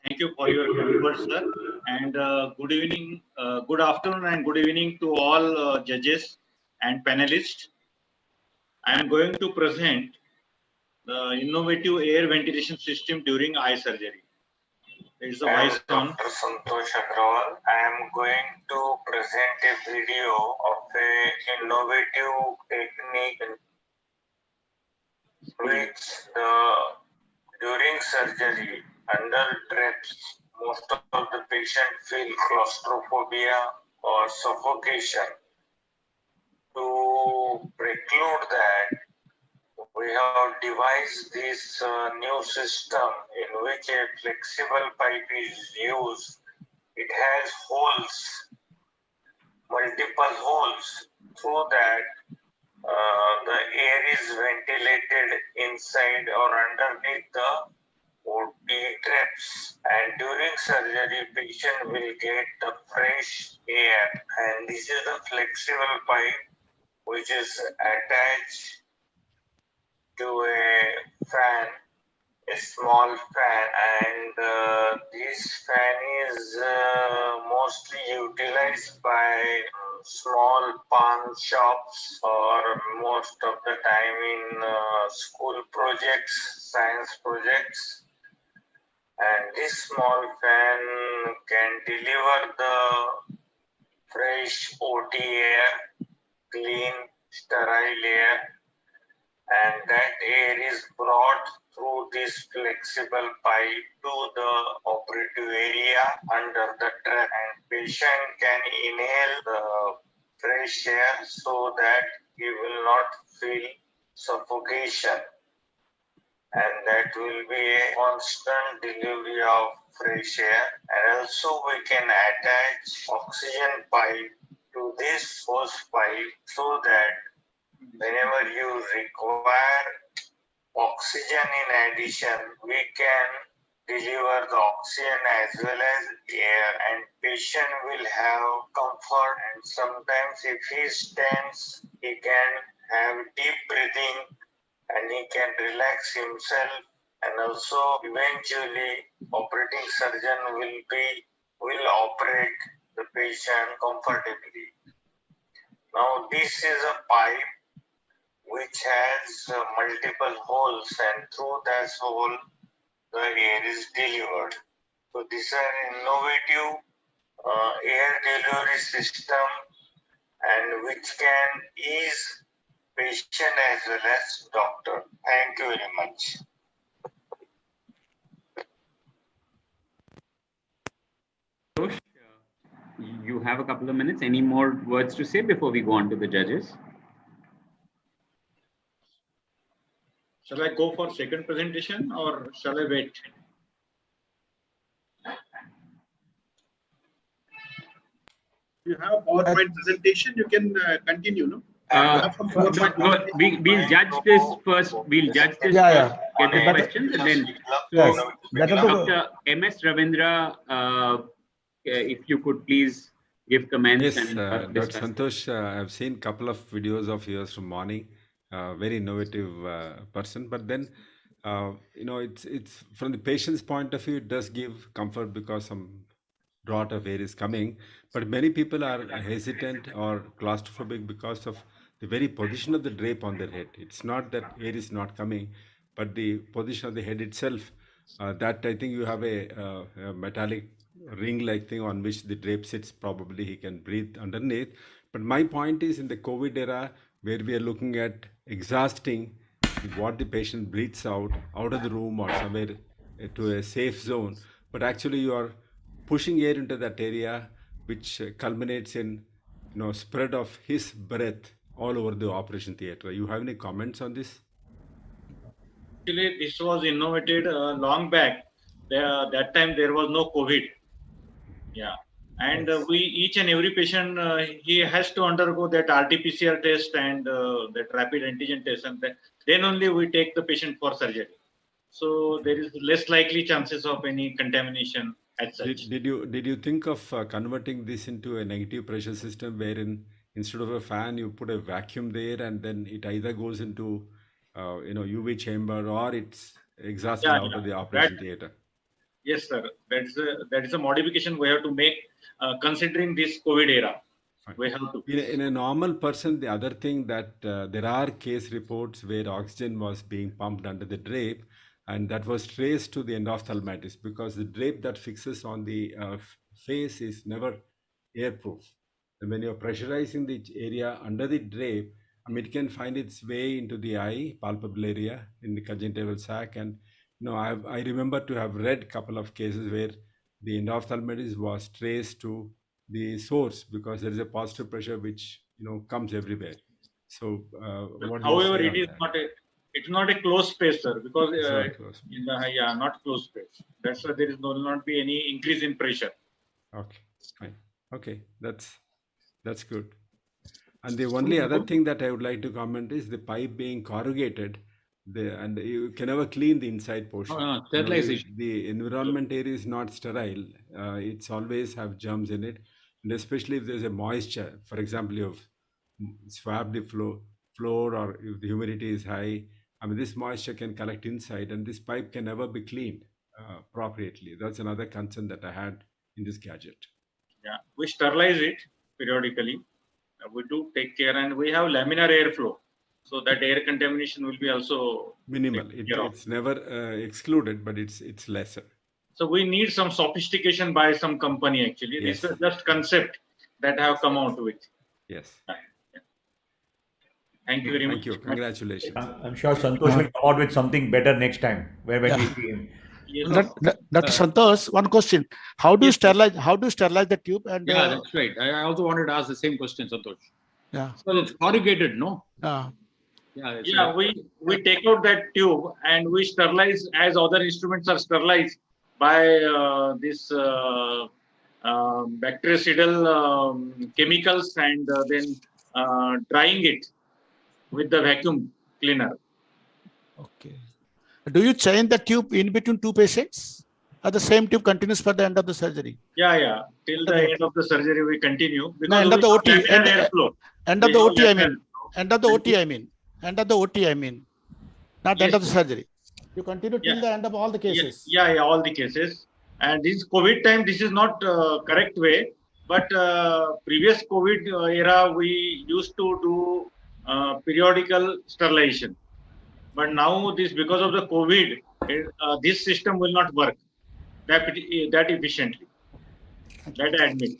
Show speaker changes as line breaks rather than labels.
Thank you for your kind words, sir. And good evening, good afternoon, and good evening to all judges and panelists. I am going to present the innovative air ventilation system during eye surgery. There is a voice on.
Dr. Santosh Agrawal. I am going to present a video of an innovative technique which during surgery under traps, most of the patients feel claustrophobia or suffocation. To preclude that, we have devised this new system in which a flexible pipe is used. It has holes, multiple holes, so that the air is ventilated inside or underneath the OT traps. And during surgery, patient will get the fresh air. And this is the flexible pipe which is attached to a fan, a small fan, and this fan is mostly utilized by small pawn shops or most of the time in school projects, science projects. And this small fan can deliver the fresh OT air, clean, sterile air, and that air is brought through this flexible pipe to the operative area under the trap, and patient can inhale the fresh air so that he will not feel suffocation, and that will be a constant delivery of fresh air. And also we can attach oxygen pipe to this hose pipe so that whenever you require oxygen in addition, we can deliver the oxygen as well as air, and patient will have comfort. And sometimes if he stands, he can have deep breathing and he can relax himself, and also eventually operating surgeon will operate the patient comfortably. Now this is a pipe which has multiple holes, and through that hole the air is delivered. So this is an innovative air delivery system, and which can ease patient as well as doctor. Thank you very much.
You have a couple of minutes. Any more words to say before we go on to the judges?
Shall I go for second presentation or shall I wait?
You have a PowerPoint presentation, you can continue, no?
No, we'll judge this first. We'll judge this first. Get the questions, and then.
Yes,
Dr. M.S. Ravindra, if you could please give comments.
Yes,
and
Dr. Santosh, I've seen a couple of videos of yours from morning. Very innovative person, but then it's from the patient's point of view, it does give comfort because some draught of air is coming, but many people are hesitant or claustrophobic because of the very position of the drape on their head. It's not that air is not coming, but the position of the head itself, that I think you have a metallic ring-like thing on which the drape sits. Probably he can breathe underneath. But my point is, in the COVID era, where we are looking at exhausting what the patient breathes out of the room or somewhere to a safe zone, but actually you are pushing air into that area, which culminates in spread of his breath all over the operation theater. You have any comments on this?
Actually, this was innovated long back. That time there was no COVID. Yeah. And we, each and every patient, he has to undergo that RT-PCR test and that rapid antigen test, and then only we take the patient for surgery. So there is less likely chances of any contamination as such.
Did you think of converting this into a negative pressure system, wherein instead of a fan you put a vacuum there, and then it either goes into UV chamber or it's exhausted out of the operation theater?
Yes, sir. That is a modification we have to make considering this COVID era.
Fine.
We have to.
In a normal person, the other thing that there are case reports where oxygen was being pumped under the drape, and that was traced to the endophthalmitis because the drape that fixes on the face is never airproof. And when you're pressurizing the area under the drape, I mean, it can find its way into the eye, palpable area, in the conjunctival sac. And I remember to have read a couple of cases where the endophthalmitis was traced to the source because there is a positive pressure which comes everywhere. So, what do you
However,
say
it
on
is
that?
not a. It's not a closed space, sir, because
It's not close.
not closed space. That's why there will not be any increase in pressure.
Okay, fine. Okay, that's good. And the only other thing that I would like to comment is the pipe being corrugated, and you can never clean the inside portion.
Sterilization.
The environment area is not sterile. It's always have germs in it, and especially if there's a moisture. For example, you've swabbed the floor, or if the humidity is high. I mean, this moisture can collect inside, and this pipe can never be cleaned appropriately. That's another concern that I had in this gadget.
Yeah, we sterilize it periodically. We do take care, and we have laminar airflow, so that air contamination will be also
Minimal.
taken care of.
It's never excluded, but it's lesser.
So we need some sophistication by some company actually.
Yes.
This is just concept that I have come out with.
Yes.
Thank you very much.
Thank you. Congratulations.
I'm sure Santosh will come out with something better next time when we see him.
Yes,
Dr. Santosh, one question. How do you sterilize the tube? And
Yeah, that's right. I also wanted to ask the same question, Santosh.
yeah.
So it's corrugated, no?
Uh,
Yeah. It's
yeah, we take out that tube and we sterilize as other instruments are sterilized by this bactericidal chemicals, and then drying it with the vacuum cleaner.
okay. Do you change the tube in between two patients? Or the same tube continues for the end of the surgery?
Yeah. Till the end of the surgery, we continue because
end of the
we
OT,
have laminar airflow.
End of
We
the
have
OT, I
laminar
mean. End of the OT, I mean. End of the OT, I mean. Not end of the surgery. You continue till
Yeah.
the end of all the cases.
Yeah, all the cases. And this COVID time, this is not correct way, but previous COVID era, we used to do periodical sterilization. But now this, because of the COVID, this system will not work that efficiently. That I admit.